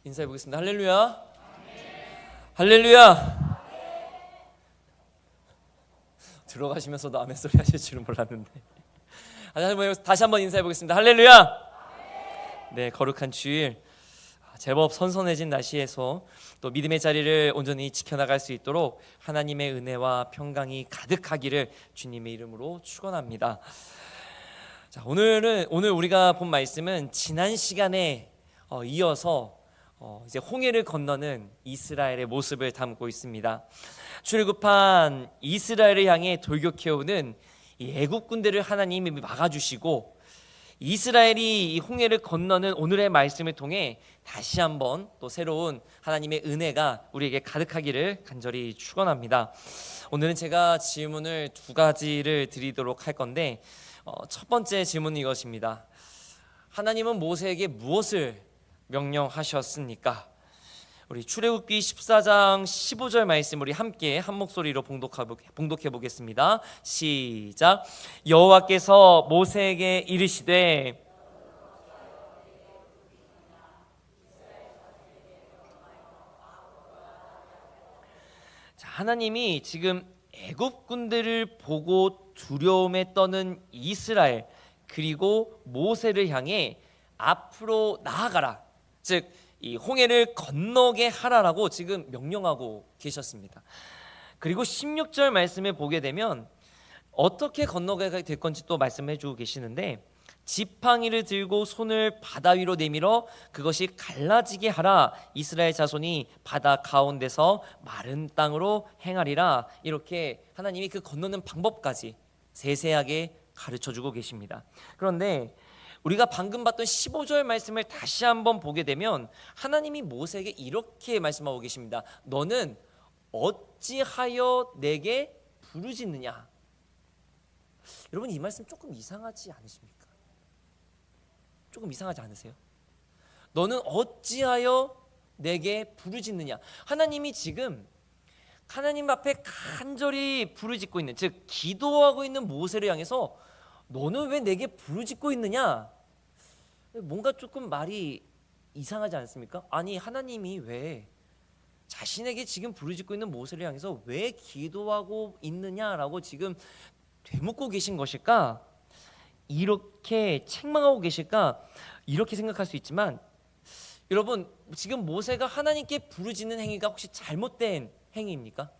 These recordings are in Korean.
인사해 보겠습니다. 할렐루야. 할렐루야. 들어가시면서도 아멘 소리 하실 줄은 몰랐는데. 다시 한번 인사해 보겠습니다. 할렐루야. 네, 거룩한 주일, 제법 선선해진 날씨에서 또 믿음의 자리를 온전히 지켜나갈 수 있도록 하나님의 은혜와 평강이 가득하기를 주님의 이름으로 축원합니다. 자, 오늘 우리가 본 말씀은 지난 시간에 이어서 이제 홍해를 건너는 이스라엘의 모습을 담고 있습니다. 출애굽한 이스라엘을 향해 돌격해오는 이 애굽 군대를 하나님이 막아주시고, 이스라엘이 이 홍해를 건너는 오늘의 말씀을 통해 다시 한번 또 새로운 하나님의 은혜가 우리에게 가득하기를 간절히 축원합니다. 오늘은 제가 질문을 두 가지를 드리도록 할 건데, 첫 번째 질문은 이것입니다. 하나님은 모세에게 무엇을 명령하셨습니까? 우리 출애굽기 14장 15절 말씀 우리 함께 한 목소리로 봉독해 보겠습니다. 시작. 여호와께서 모세에게 이르시되 자, 하나님이 지금 애굽 군대를 보고 두려움에 떠는 이스라엘 그리고 모세를 향해 앞으로 나아가라, 즉 이 홍해를 건너게 하라라고 지금 명령하고 계셨습니다. 그리고 16절 말씀을 보게 되면 어떻게 건너게 될 건지 또 말씀해 주고 계시는데, 지팡이를 들고 손을 바다 위로 내밀어 그것이 갈라지게 하라. 이스라엘 자손이 바다 가운데서 마른 땅으로 행하리라. 이렇게 하나님이 그 건너는 방법까지 세세하게 가르쳐주고 계십니다. 그런데 우리가 방금 봤던 15절 말씀을 다시 한번 보게 되면 하나님이 모세에게 이렇게 말씀하고 계십니다. 너는 어찌하여 내게 부르짖느냐? 여러분, 이 말씀 조금 이상하지 않으십니까? 조금 이상하지 않으세요? 너는 어찌하여 내게 부르짖느냐? 하나님이 지금 하나님 앞에 간절히 부르짖고 있는, 즉 기도하고 있는 모세를 향해서 너는 왜 내게 부르짖고 있느냐? 뭔가 조금 말이 이상하지 않습니까? 아니, 하나님이 왜 자신에게 지금 부르짖고 있는 모세를 향해서 왜 기도하고 있느냐라고 지금 되묻고 계신 것일까? 이렇게 책망하고 계실까? 이렇게 생각할 수 있지만, 여러분, 지금 모세가 하나님께 부르짖는 행위가 혹시 잘못된 행위입니까?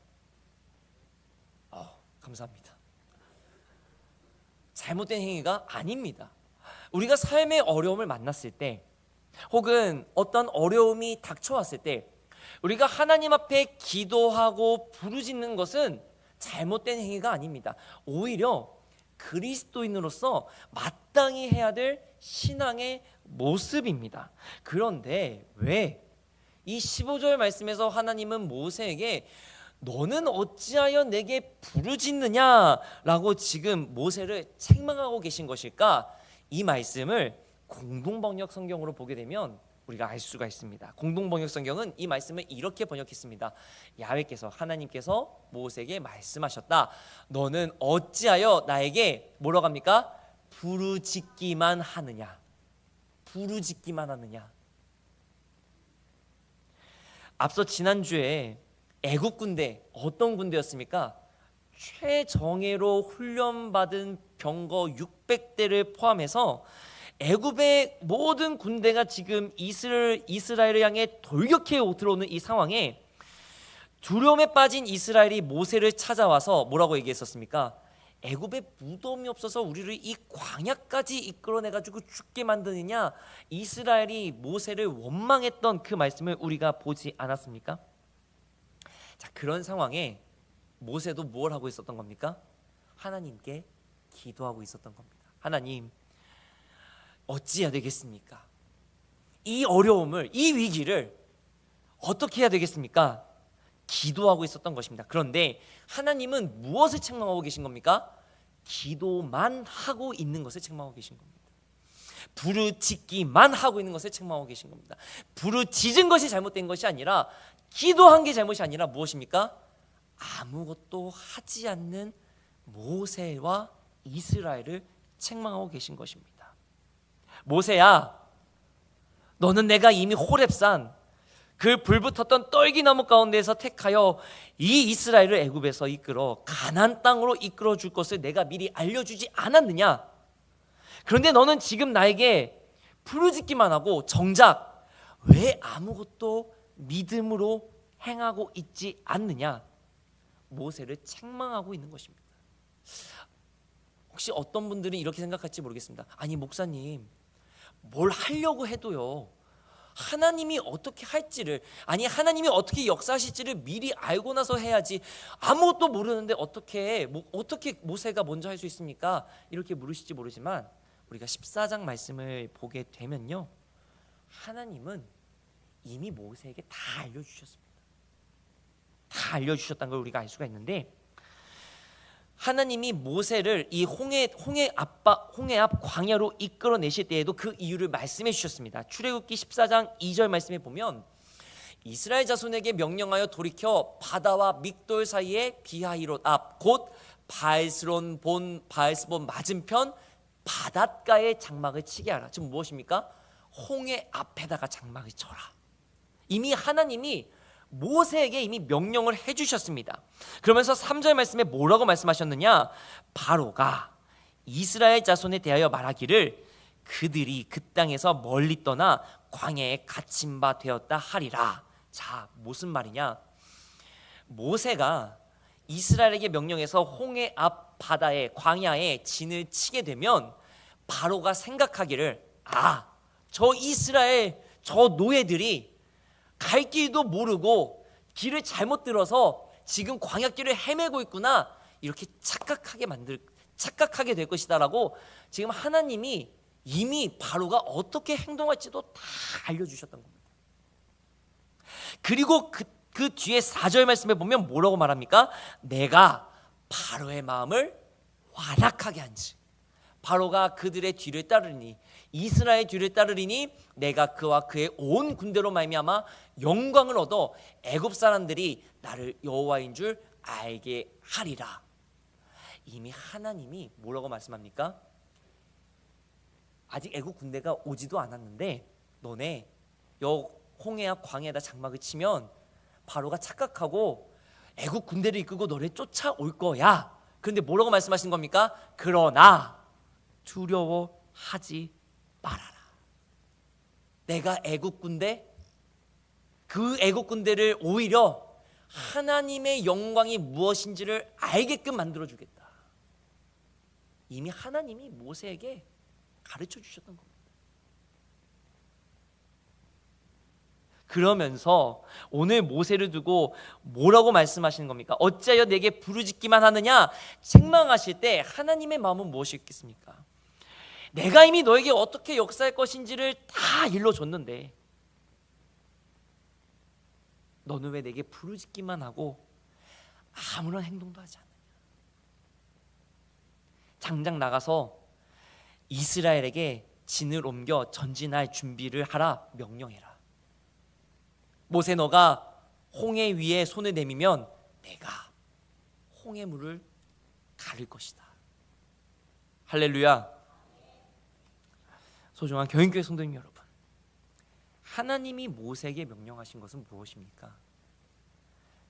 감사합니다. 잘못된 행위가 아닙니다. 우리가 삶의 어려움을 만났을 때, 혹은 어떤 어려움이 닥쳐왔을 때 우리가 하나님 앞에 기도하고 부르짖는 것은 잘못된 행위가 아닙니다. 오히려 그리스도인으로서 마땅히 해야 될 신앙의 모습입니다. 그런데 왜 이 15절 말씀에서 하나님은 모세에게 너는 어찌하여 내게 부르짖느냐라고 지금 모세를 책망하고 계신 것일까? 이 말씀을 공동번역 성경으로 보게 되면 우리가 알 수가 있습니다. 공동번역 성경은 이 말씀을 이렇게 번역했습니다. 야훼께서, 하나님께서 모세에게 말씀하셨다. 너는 어찌하여 나에게 뭐라고 합니까? 부르짖기만 하느냐? 부르짖기만 하느냐? 앞서 지난주에 애굽 군대, 어떤 군대였습니까? 최정예로 훈련받은 병거 600대를 포함해서 애굽의 모든 군대가 지금 이스라엘을 향해 돌격해 들어오는 이 상황에 두려움에 빠진 이스라엘이 모세를 찾아와서 뭐라고 얘기했었습니까? 애굽에 무덤이 없어서 우리를 이 광야까지 이끌어내가지고 죽게 만드느냐? 이스라엘이 모세를 원망했던 그 말씀을 우리가 보지 않았습니까? 자, 그런 상황에 모세도 뭘 하고 있었던 겁니까? 하나님께 기도하고 있었던 겁니다. 하나님, 어찌해야 되겠습니까? 이 어려움을, 이 위기를 어떻게 해야 되겠습니까? 기도하고 있었던 것입니다. 그런데 하나님은 무엇을 책망하고 계신 겁니까? 기도만 하고 있는 것을 책망하고 계신 겁니다. 부르짖기만 하고 있는 것을 책망하고 계신 겁니다. 부르짖은 것이 잘못된 것이 아니라, 기도한 게 잘못이 아니라 무엇입니까? 아무것도 하지 않는 모세와 이스라엘을 책망하고 계신 것입니다. 모세야, 너는 내가 이미 호렙산 그 불붙었던 떨기나무 가운데에서 택하여 이 이스라엘을 애굽에서 이끌어 가나안 땅으로 이끌어 줄 것을 내가 미리 알려주지 않았느냐? 그런데 너는 지금 나에게 부르짖기만 하고 정작 왜 아무것도 믿음으로 행하고 있지 않느냐? 모세를 책망하고 있는 것입니다. 혹시 어떤 분들은 이렇게 생각할지 모르겠습니다. 아니 목사님, 뭘 하려고 해도요, 하나님이 어떻게 할지를, 아니 하나님이 어떻게 역사하실지를 미리 알고 나서 해야지, 아무것도 모르는데 어떻게 모세가 먼저 할 수 있습니까? 이렇게 물으실지 모르지만 우리가 14장 말씀을 보게 되면요, 하나님은 이미 모세에게 다 알려주셨습니다. 다 알려주셨다는 걸 우리가 알 수가 있는데, 하나님이 모세를 이 홍해 앞 광야로 이끌어내실 때에도 그 이유를 말씀해 주셨습니다. 출애굽기 14장 2절 말씀에 보면 이스라엘 자손에게 명령하여 돌이켜 바다와 믹돌 사이에 비하히롯 앞 곧 바알스본 맞은편 바닷가에 장막을 치게 하라. 지금 무엇입니까? 홍해 앞에다가 장막을 쳐라. 이미 하나님이 모세에게 이미 명령을 해주셨습니다. 그러면서 3절 말씀에 뭐라고 말씀하셨느냐? 바로가 이스라엘 자손에 대하여 말하기를 그들이 그 땅에서 멀리 떠나 광야에 갇힌 바 되었다 하리라. 자, 무슨 말이냐? 모세가 이스라엘에게 명령해서 홍해 앞 바다에 광야에 진을 치게 되면 바로가 생각하기를, 저 이스라엘 저 노예들이 갈 길도 모르고 길을 잘못 들어서 지금 광야길을 헤매고 있구나, 이렇게 착각하게 될 것이다라고 지금 하나님이 이미 바로가 어떻게 행동할지도 다 알려주셨던 겁니다. 그리고 그 뒤에 4절 말씀에 보면 뭐라고 말합니까? 내가 바로의 마음을 완악하게 한지, 바로가 그들의 뒤를 따르니, 이스라엘 뒤를 따르리니 내가 그와 그의 온 군대로 말미암아 영광을 얻어 애굽 사람들이 나를 여호와인 줄 알게 하리라. 이미 하나님이 뭐라고 말씀합니까? 아직 애굽 군대가 오지도 않았는데 너네 홍해 앞 광야에다 장막을 치면 바로가 착각하고 애굽 군대를 이끌고 너를 쫓아올 거야. 그런데 뭐라고 말씀하신 겁니까? 그러나 두려워하지 말아라. 내가 애굽 군대, 그 애굽 군대를 오히려 하나님의 영광이 무엇인지를 알게끔 만들어 주겠다. 이미 하나님이 모세에게 가르쳐 주셨던 겁니다. 그러면서 오늘 모세를 두고 뭐라고 말씀하시는 겁니까? 어찌하여 내게 부르짖기만 하느냐? 책망하실 때 하나님의 마음은 무엇이겠습니까? 내가 이미 너에게 어떻게 역사할 것인지를 다 일러줬는데 너는 왜 내게 부르짖기만 하고 아무런 행동도 하지 않느냐? 당장 나가서 이스라엘에게 진을 옮겨 전진할 준비를 하라 명령해라. 모세, 너가 홍해 위에 손을 내미면 내가 홍해 물을 가릴 것이다. 할렐루야. 소중한 교인교회 성도님 여러분, 하나님이 모세에게 명령하신 것은 무엇입니까?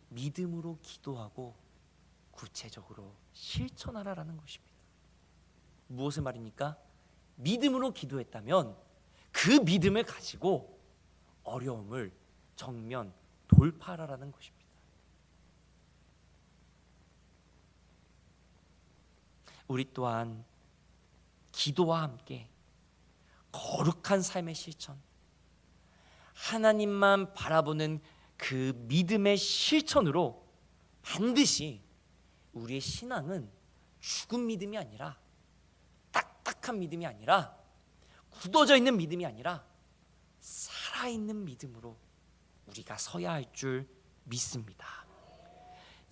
믿음으로 기도하고 구체적으로 실천하라라는 것입니다. 무엇을 말입니까? 믿음으로 기도했다면 그 믿음을 가지고 어려움을 정면 돌파하라는 것입니다. 우리 또한 기도와 함께 거룩한 삶의 실천, 하나님만 바라보는 그 믿음의 실천으로 반드시 우리의 신앙은 죽은 믿음이 아니라, 딱딱한 믿음이 아니라, 굳어져 있는 믿음이 아니라 살아있는 믿음으로 우리가 서야 할 줄 믿습니다.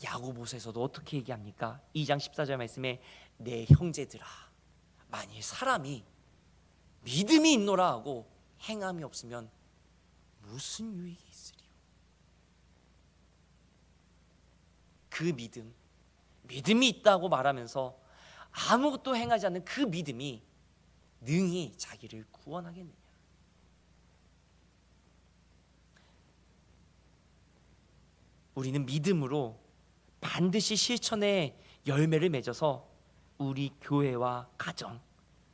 야고보서에서도 어떻게 얘기합니까? 2장 14절 말씀에 내 형제들아, 만일 사람이 믿음이 있노라 하고 행함이 없으면 무슨 유익이 있으리요? 그 믿음이 있다고 말하면서 아무것도 행하지 않는 그 믿음이 능히 자기를 구원하겠느냐? 우리는 믿음으로 반드시 실천의 열매를 맺어서 우리 교회와 가정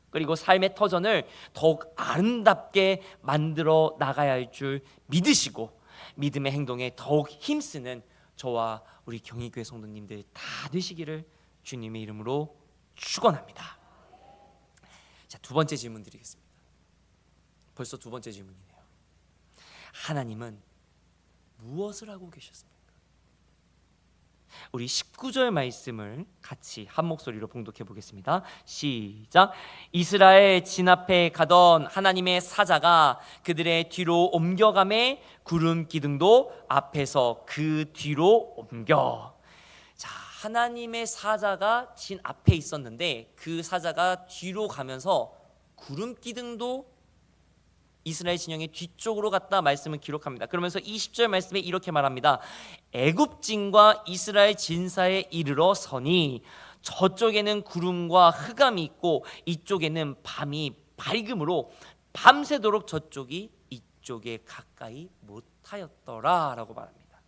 그리고 삶의 터전을 더욱 아름답게 만들어 나가야 할 줄 믿으시고 믿음의 행동에 더욱 힘쓰는 저와 우리 경희교회 성도님들 다 되시기를 주님의 이름으로 축원합니다. 자, 두 번째 질문 드리겠습니다. 벌써 두 번째 질문이네요. 하나님은 무엇을 하고 계셨습니까? 우리 19절 말씀을 같이 한 목소리로 봉독해 보겠습니다. 시작. 이스라엘 진 앞에 가던 하나님의 사자가 그들의 뒤로 옮겨가매 구름 기둥도 앞에서 그 뒤로 옮겨. 자, 하나님의 사자가 진 앞에 있었는데 그 사자가 뒤로 가면서 구름 기둥도 이스라엘 진영의 뒤쪽으로 갔다 말씀을 기록합니다. 그러면서 20절 말씀에 이렇게 말합니다. 애굽진과 이스라엘 진 사이에 이르러 서니 저쪽에는 구름과 흑암이 있고 이쪽에는 밤이 밝음으로 밤새도록 저쪽이 이쪽에 가까이 못하였더라 라고 말합니다.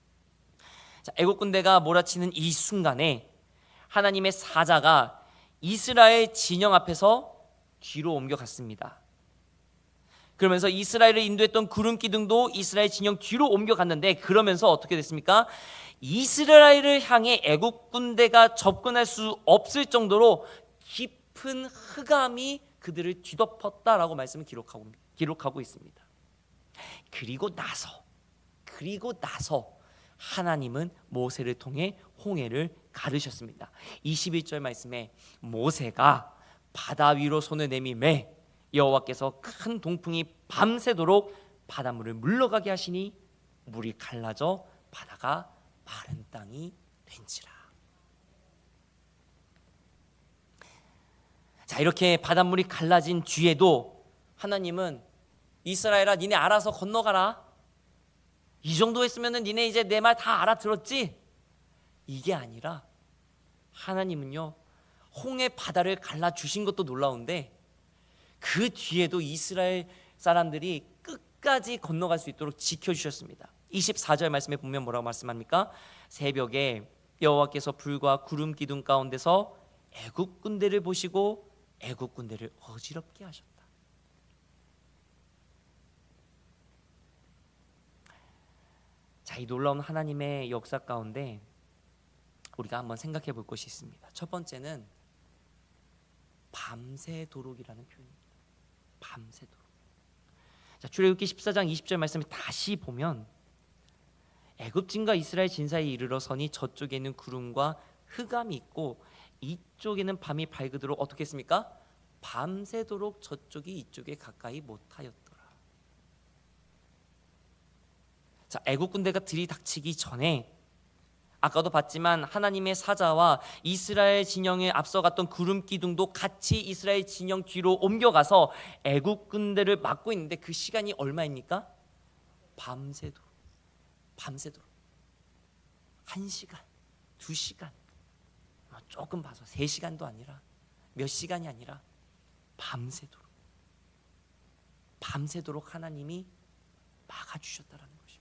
자, 애굽 군대가 몰아치는 이 순간에 하나님의 사자가 이스라엘 진영 앞에서 뒤로 옮겨갔습니다. 그러면서 이스라엘을 인도했던 구름 기둥도 이스라엘 진영 뒤로 옮겨갔는데 그러면서 어떻게 됐습니까? 이스라엘을 향해 애국 군대가 접근할 수 없을 정도로 깊은 흑암이 그들을 뒤덮었다라고 말씀을 기록하고 있습니다. 그리고 나서 하나님은 모세를 통해 홍해를 가르셨습니다. 21절 말씀에 모세가 바다 위로 손을 내밀매 여호와께서 큰 동풍이 밤새도록 바닷물을 물러가게 하시니 물이 갈라져 바다가 마른 땅이 된지라. 자, 이렇게 바닷물이 갈라진 뒤에도 하나님은 이스라엘아 니네 알아서 건너가라. 이 정도 했으면 니네 이제 내 말 다 알아들었지? 이게 아니라 하나님은요 홍해 바다를 갈라주신 것도 놀라운데 그 뒤에도 이스라엘 사람들이 끝까지 건너갈 수 있도록 지켜주셨습니다. 24절 말씀에 보면 뭐라고 말씀합니까? 새벽에 여호와께서 불과 구름 기둥 가운데서 애굽 군대를 보시고 애굽 군대를 어지럽게 하셨다. 자, 이 놀라운 하나님의 역사 가운데 우리가 한번 생각해 볼 것이 있습니다. 첫 번째는 밤새도록이라는 표현입니다. 밤새도록. 자, 출애굽기 14장 20절 말씀을 다시 보면 애굽진과 이스라엘 진 사이에 이르러 서니 저쪽에는 구름과 흑암이 있고 이쪽에는 밤이 밝으도록 어떻게 했습니까? 밤새도록 저쪽이 이쪽에 가까이 못하였더라. 자, 애굽 군대가 들이닥치기 전에 아까도 봤지만 하나님의 사자와 이스라엘 진영에 앞서갔던 구름 기둥도 같이 이스라엘 진영 뒤로 옮겨가서 애굽 군대를 막고 있는데 그 시간이 얼마입니까? 밤새도록 1시간, 2시간, 조금 봐서 3시간도 아니라 몇 시간이 아니라 밤새도록 하나님이 막아주셨다라는 것입니다.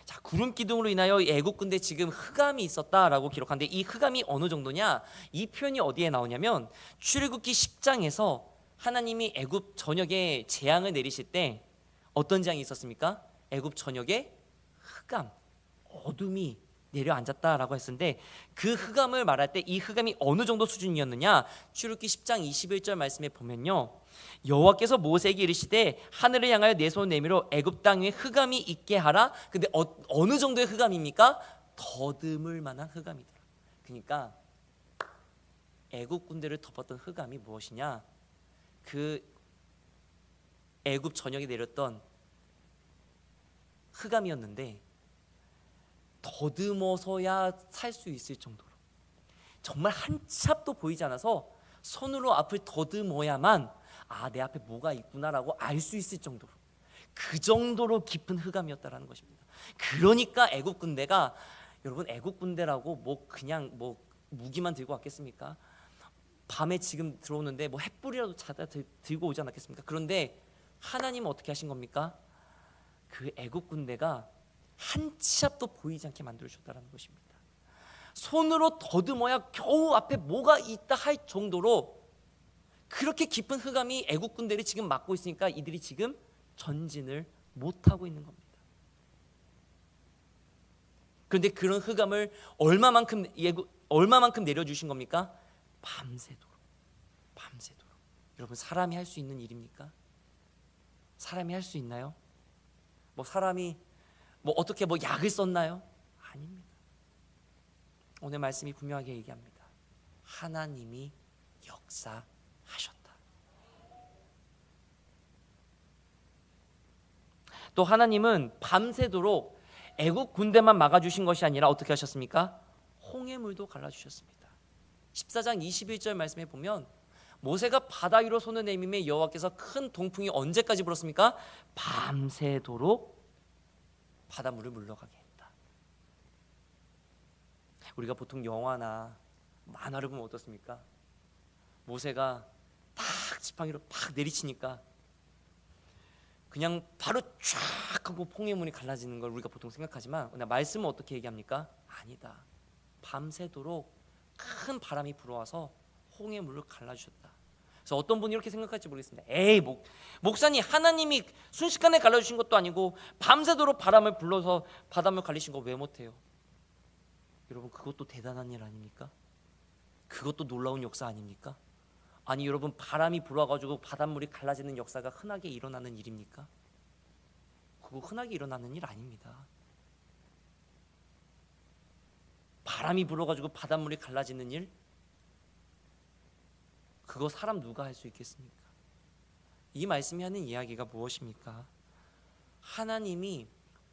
자, 구름 기둥으로 인하여 애굽 군대 지금 흑암이 있었다라고 기록하는데 이 흑암이 어느 정도냐? 이 표현이 어디에 나오냐면 출애굽기 10장에서 하나님이 애굽 전역에 재앙을 내리실 때 어떤 재앙이 있었습니까? 애굽 전역에 흑암, 어둠이 내려앉았다라고 했었는데 그 흑암을 말할 때 이 흑암이 어느 정도 수준이었느냐? 출애굽기 10장 21절 말씀에 보면요, 여호와께서 모세에게 이르시되 하늘을 향하여 내 손을 내밀어 애굽 땅 위에 흑암이 있게 하라. 근데 어느 정도의 흑암입니까? 더듬을 만한 흑암이더라. 그러니까 애굽 군대를 덮었던 흑암이 무엇이냐? 그 애굽 전역에 내렸던 흑암이었는데 더듬어서야 살 수 있을 정도로 정말 한 찹도 보이지 않아서 손으로 앞을 더듬어야만 내 앞에 뭐가 있구나라고 알 수 있을 정도로, 그 정도로 깊은 흑암이었다라는 것입니다. 그러니까 애굽 군대가, 여러분 애굽 군대라고 그냥 무기만 들고 왔겠습니까? 밤에 지금 들어오는데 횃불이라도 찾아 들고 오지 않았겠습니까? 그런데 하나님은 어떻게 하신 겁니까? 그 애굽 군대가 한 치 앞도 보이지 않게 만들어 주셨다는 것입니다. 손으로 더듬어야 겨우 앞에 뭐가 있다 할 정도로 그렇게 깊은 흑암이 애국 군대를 지금 막고 있으니까 이들이 지금 전진을 못하고 있는 겁니다. 그런데 그런 흑암을 얼마만큼 내려주신 겁니까? 밤새도록. 여러분, 사람이 할 수 있는 일입니까? 사람이 할 수 있나요? 사람이 어떻게 약을 썼나요? 아닙니다. 오늘 말씀이 분명하게 얘기합니다. 하나님이 역사하셨다. 또 하나님은 밤새도록 애국 군대만 막아주신 것이 아니라 어떻게 하셨습니까? 홍해물도 갈라주셨습니다. 14장 21절 말씀에 보면 모세가 바다 위로 손을 내밀매 여호와께서 큰 동풍이 언제까지 불었습니까? 밤새도록 바닷물을 물러가게 했다. 우리가 보통 영화나 만화를 보면 어떻습니까? 모세가 딱 지팡이로 팍 내리치니까 그냥 바로 쫙 하고 홍해물이 갈라지는 걸 우리가 보통 생각하지만 오늘 말씀은 어떻게 얘기합니까? 아니다. 밤새도록 큰 바람이 불어와서 홍해물을 갈라주셨다. 그래서 어떤 분이 이렇게 생각할지 모르겠습니다. 에이, 목사님, 하나님이 순식간에 갈라주신 것도 아니고 밤새도록 바람을 불러서 바닷물 갈리신 거 왜 못해요? 여러분, 그것도 대단한 일 아닙니까? 그것도 놀라운 역사 아닙니까? 아니 여러분, 바람이 불어가지고 바닷물이 갈라지는 역사가 흔하게 일어나는 일입니까? 그거 흔하게 일어나는 일 아닙니다. 바람이 불어가지고 바닷물이 갈라지는 일, 그거 사람 누가 할 수 있겠습니까? 이 말씀이 하는 이야기가 무엇입니까? 하나님이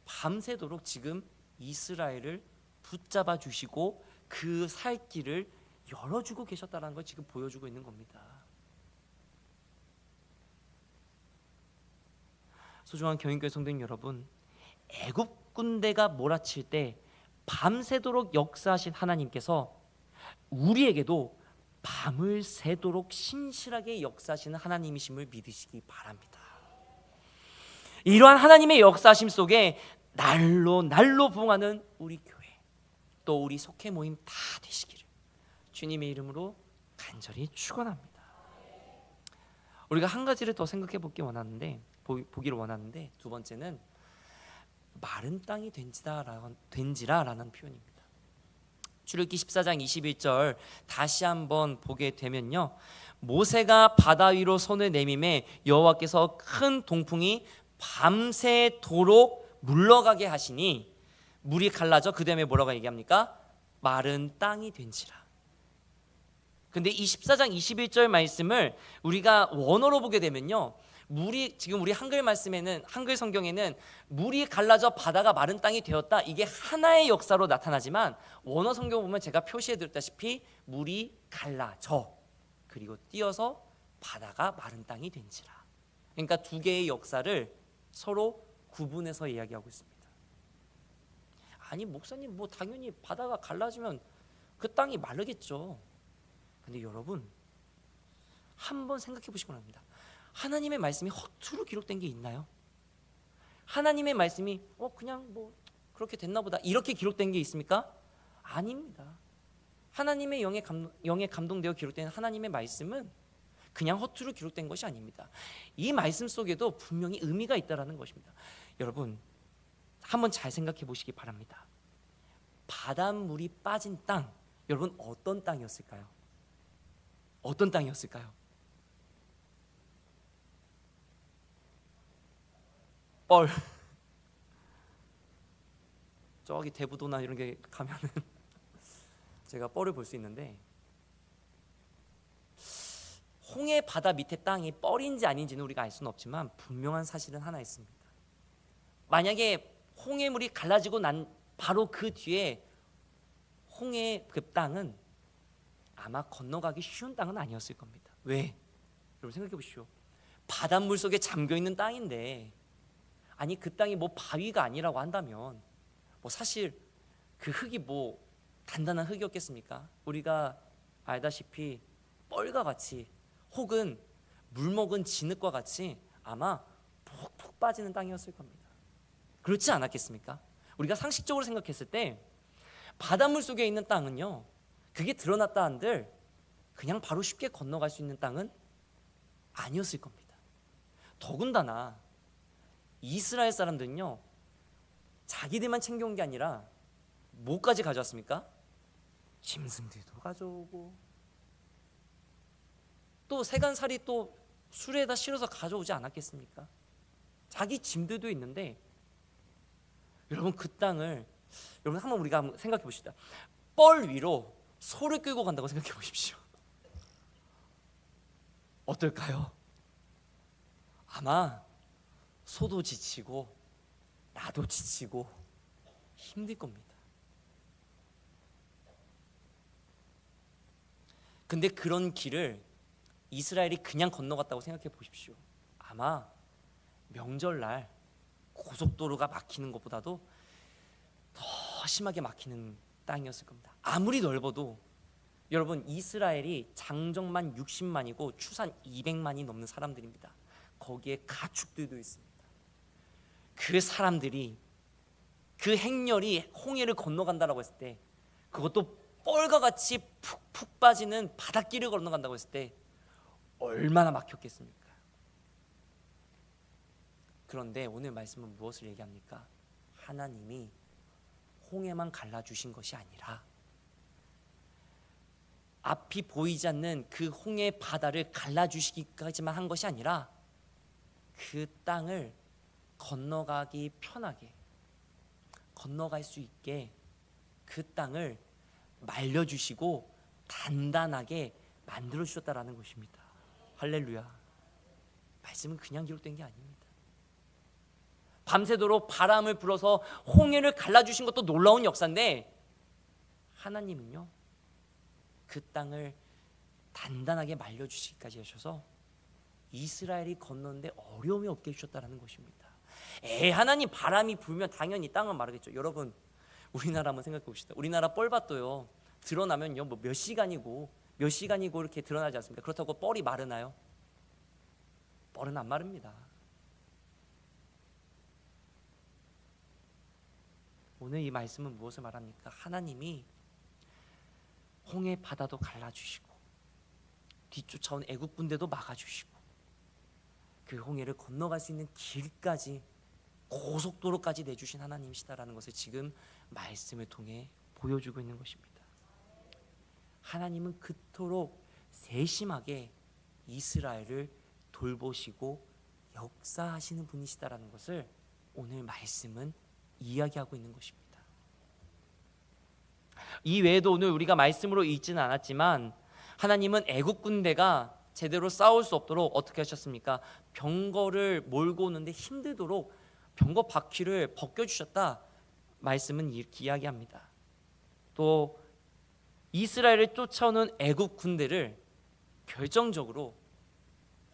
밤새도록 지금 이스라엘을 붙잡아 주시고 그 살 길을 열어주고 계셨다는 걸 지금 보여주고 있는 겁니다. 소중한 교인교회 성도님 여러분, 애굽 군대가 몰아칠 때 밤새도록 역사하신 하나님께서 우리에게도 밤을 새도록 신실하게 역사하시는 하나님이심을 믿으시기 바랍니다. 이러한 하나님의 역사하심 속에 날로 부흥하는 우리 교회, 또 우리 속회 모임 다 되시기를 주님의 이름으로 간절히 축원합니다. 우리가 한 가지를 더 생각해 보기를 원하는데 두 번째는 마른 땅이 된지라라는 표현입니다. 출애굽기 14장 21절 다시 한번 보게 되면요, 모세가 바다 위로 손을 내밀매 여호와께서 큰 동풍이 밤새도록 물러가게 하시니 물이 갈라져 그 다음에 뭐라고 얘기합니까? 마른 땅이 된지라. 근데 이 14장 21절 말씀을 우리가 원어로 보게 되면요, 지금 우리 한글 말씀에는, 한글 성경에는 물이 갈라져 바다가 마른 땅이 되었다, 이게 하나의 역사로 나타나지만 원어 성경 보면 제가 표시해 드렸다시피 물이 갈라져 그리고 띄어서 바다가 마른 땅이 된지라. 그러니까 두 개의 역사를 서로 구분해서 이야기하고 있습니다. 아니 목사님, 당연히 바다가 갈라지면 그 땅이 마르겠죠. 근데 여러분, 한번 생각해 보시기 바랍니다. 하나님의 말씀이 허투루 기록된 게 있나요? 하나님의 말씀이 그냥 그렇게 됐나 보다 이렇게 기록된 게 있습니까? 아닙니다. 하나님의 영에 감동되어 기록된 하나님의 말씀은 그냥 허투루 기록된 것이 아닙니다. 이 말씀 속에도 분명히 의미가 있다는 것입니다. 여러분, 한번 잘 생각해 보시기 바랍니다. 바닷물이 빠진 땅, 여러분 어떤 땅이었을까요? 어떤 땅이었을까요? 뻘. 저기 대부도나 이런 게 가면은 제가 뻘을 볼 수 있는데, 홍해 바다 밑에 땅이 뻘인지 아닌지는 우리가 알 수는 없지만 분명한 사실은 하나 있습니다. 만약에 홍해물이 갈라지고 난 바로 그 뒤에 홍해 그 땅은 아마 건너가기 쉬운 땅은 아니었을 겁니다. 왜? 여러분 생각해 보십시오. 바닷물 속에 잠겨 있는 땅인데, 아니 그 땅이 바위가 아니라고 한다면 사실 그 흙이 단단한 흙이었겠습니까? 우리가 알다시피 뻘과 같이 혹은 물 먹은 진흙과 같이 아마 푹푹 빠지는 땅이었을 겁니다. 그렇지 않았겠습니까? 우리가 상식적으로 생각했을 때 바닷물 속에 있는 땅은요, 그게 드러났다 한들 그냥 바로 쉽게 건너갈 수 있는 땅은 아니었을 겁니다. 더군다나 이스라엘 사람들은요, 자기들만 챙겨온 게 아니라 뭐까지 가져왔습니까? 짐승들도 가져오고 또 세간살이 또 수레에다 실어서 가져오지 않았겠습니까? 자기 짐들도 있는데, 여러분 그 땅을 여러분 한번 우리가 한번 생각해 봅시다. 뻘 위로 소를 끌고 간다고 생각해 보십시오. 어떨까요? 아마 소도 지치고 나도 지치고 힘들 겁니다. 근데 그런 길을 이스라엘이 그냥 건너갔다고 생각해 보십시오. 아마 명절날 고속도로가 막히는 것보다도 더 심하게 막히는 땅이었을 겁니다. 아무리 넓어도 여러분, 이스라엘이 장정만 60만이고 추산 200만이 넘는 사람들입니다. 거기에 가축들도 있습니다. 그 사람들이 그 행렬이 홍해를 건너간다라고 했을 때, 그것도 뻘과 같이 푹푹 빠지는 바닷길을 건너간다고 했을 때 얼마나 막혔겠습니까? 그런데 오늘 말씀은 무엇을 얘기합니까? 하나님이 홍해만 갈라주신 것이 아니라 앞이 보이지 않는 그 홍해 바다를 갈라주시기까지만 한 것이 아니라 그 땅을 건너가기 편하게, 건너갈 수 있게 그 땅을 말려주시고 단단하게 만들어주셨다라는 것입니다. 할렐루야. 말씀은 그냥 기록된 게 아닙니다. 밤새도록 바람을 불어서 홍해를 갈라주신 것도 놀라운 역사인데, 하나님은요 그 땅을 단단하게 말려주시기까지 하셔서 이스라엘이 건너는데 어려움이 없게 해주셨다는 것입니다. 하나님 바람이 불면 당연히 땅은 마르겠죠. 여러분 우리나라 한번 생각해 봅시다. 우리나라 뻘밭도요 드러나면요 뭐 몇 시간이고 이렇게 드러나지 않습니까? 그렇다고 뻘이 마르나요? 뻘은 안 마릅니다. 오늘 이 말씀은 무엇을 말합니까? 하나님이 홍해 바다도 갈라주시고 뒤쫓아온 애국 군대도 막아주시고 그 홍해를 건너갈 수 있는 길까지, 고속도로까지 내주신 하나님이시다라는 것을 지금 말씀을 통해 보여주고 있는 것입니다. 하나님은 그토록 세심하게 이스라엘을 돌보시고 역사하시는 분이시다라는 것을 오늘 말씀은 이야기하고 있는 것입니다. 이 외에도 오늘 우리가 말씀으로 읽지는 않았지만 하나님은 애국 군대가 제대로 싸울 수 없도록 어떻게 하셨습니까? 병거를 몰고 오는데 힘들도록 병거 바퀴를 벗겨주셨다. 말씀은 이렇게 이야기합니다. 또 이스라엘을 쫓아오는 애국 군대를 결정적으로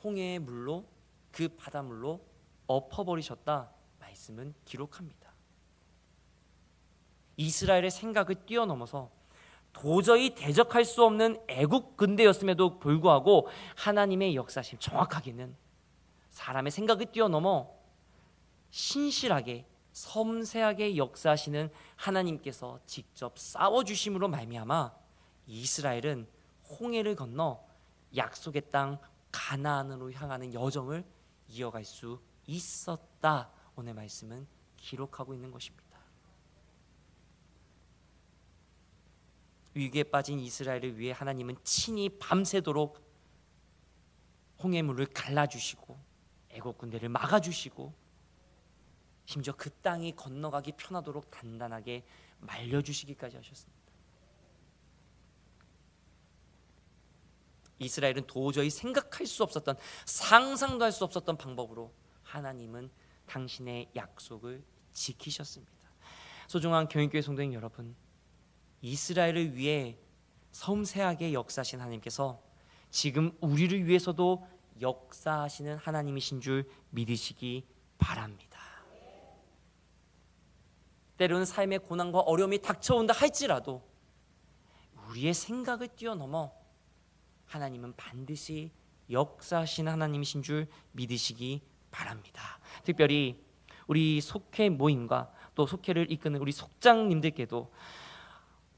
홍해의 물로, 그 바닷물로 엎어버리셨다. 말씀은 기록합니다. 이스라엘의 생각을 뛰어넘어서 도저히 대적할 수 없는 애국 군대였음에도 불구하고 하나님의 역사심, 정확하게는 사람의 생각을 뛰어넘어 신실하게 섬세하게 역사하시는 하나님께서 직접 싸워주심으로 말미암아 이스라엘은 홍해를 건너 약속의 땅 가나안으로 향하는 여정을 이어갈 수 있었다. 오늘 말씀은 기록하고 있는 것입니다. 위기에 빠진 이스라엘을 위해 하나님은 친히 밤새도록 홍해물을 갈라주시고 애국 군대를 막아주시고 심지어 그 땅이 건너가기 편하도록 단단하게 말려주시기까지 하셨습니다. 이스라엘은 도저히 생각할 수 없었던, 상상도 할 수 없었던 방법으로 하나님은 당신의 약속을 지키셨습니다. 소중한 교인교회 성도님 여러분, 이스라엘을 위해 섬세하게 역사하신 하나님께서 지금 우리를 위해서도 역사하시는 하나님이신 줄 믿으시기 바랍니다. 때로는 삶의 고난과 어려움이 닥쳐온다 할지라도 우리의 생각을 뛰어넘어 하나님은 반드시 역사하시는 하나님이신 줄 믿으시기 바랍니다. 특별히 우리 속회 모임과 또 속회를 이끄는 우리 속장님들께도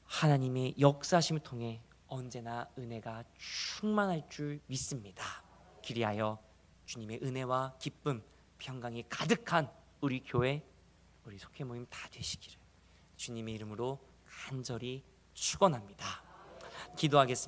하나님의 역사심을 통해 언제나 은혜가 충만할 줄 믿습니다. 그리하여 주님의 은혜와 기쁨, 평강이 가득한 우리 교회, 우리 속회 모임 다 되시기를 주님의 이름으로 간절히 축원합니다. 기도하겠습니다.